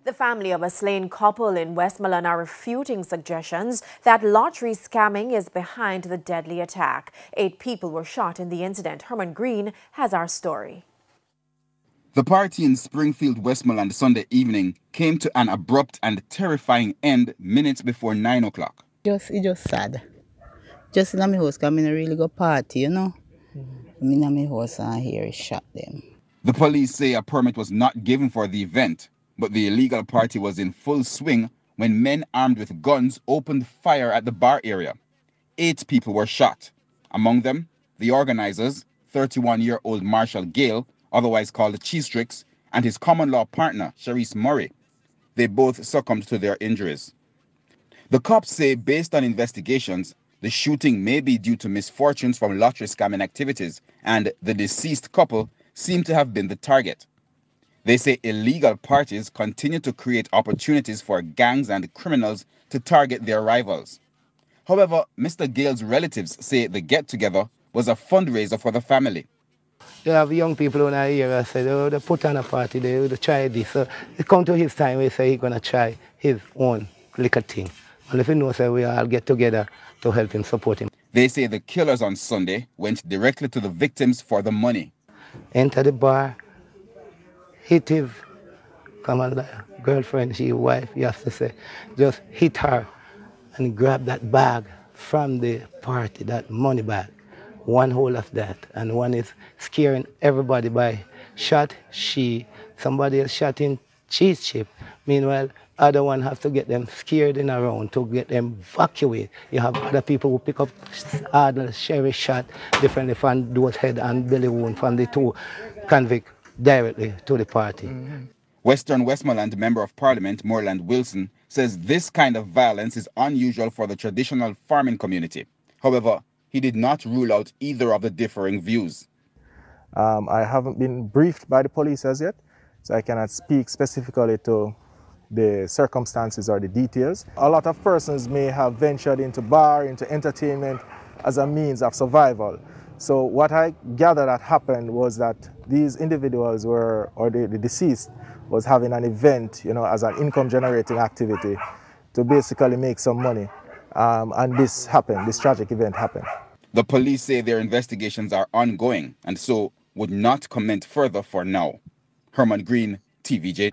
The family of a slain couple in Westmoreland are refuting suggestions that lottery scamming is behind the deadly attack. 8 people were shot in the incident. Herman Green has our story. The party in Springfield, Westmoreland Sunday evening came to an abrupt and terrifying end minutes before 9 o'clock. It's just sad. Just in my house, because I really go party, you know. I'm in my house and here shot them. The police say a permit was not given for the event, but the illegal party was in full swing when men armed with guns opened fire at the bar area. 8 people were shot. Among them, the organizers, 31-year-old Marshall Gale, otherwise called Cheestrix, and his common-law partner, Sharice Murray. They both succumbed to their injuries. The cops say, based on investigations, the shooting may be due to misfortunes from lottery scamming activities, and the deceased couple seem to have been the target. They say illegal parties continue to create opportunities for gangs and criminals to target their rivals. However, Mr. Gale's relatives say the get-together was a fundraiser for the family. You have young people in our area say, oh, they put on a party, they will try this. So it come to his time, we say he's going to try his own little thing. And if he knows that we all get together to help him, support him. They say the killers on Sunday went directly to the victims for the money. Enter the bar, hit his girlfriend, she wife, you have to say, just hit her and grab that bag from the party, that money bag. One whole of that, and one is scaring everybody by shot somebody else shot in cheese chip. Meanwhile, other one have to get them scared in around to get them evacuate. You have other people who pick up other sherry shot differently from those head and belly wound from the 2 convict directly to the party. Western Westmoreland Member of Parliament, Moreland Wilson, says this kind of violence is unusual for the traditional farming community. However, he did not rule out either of the differing views. I haven't been briefed by the police as yet, so I cannot speak specifically to the circumstances or the details. A lot of persons may have ventured into bar, into entertainment as a means of survival. So what I gather that happened was that these individuals were, or the deceased was having an event, you know, as an income generating activity to basically make some money. And this happened, this tragic event happened. The police say their investigations are ongoing and so would not comment further for now. Herman Green, TVJ.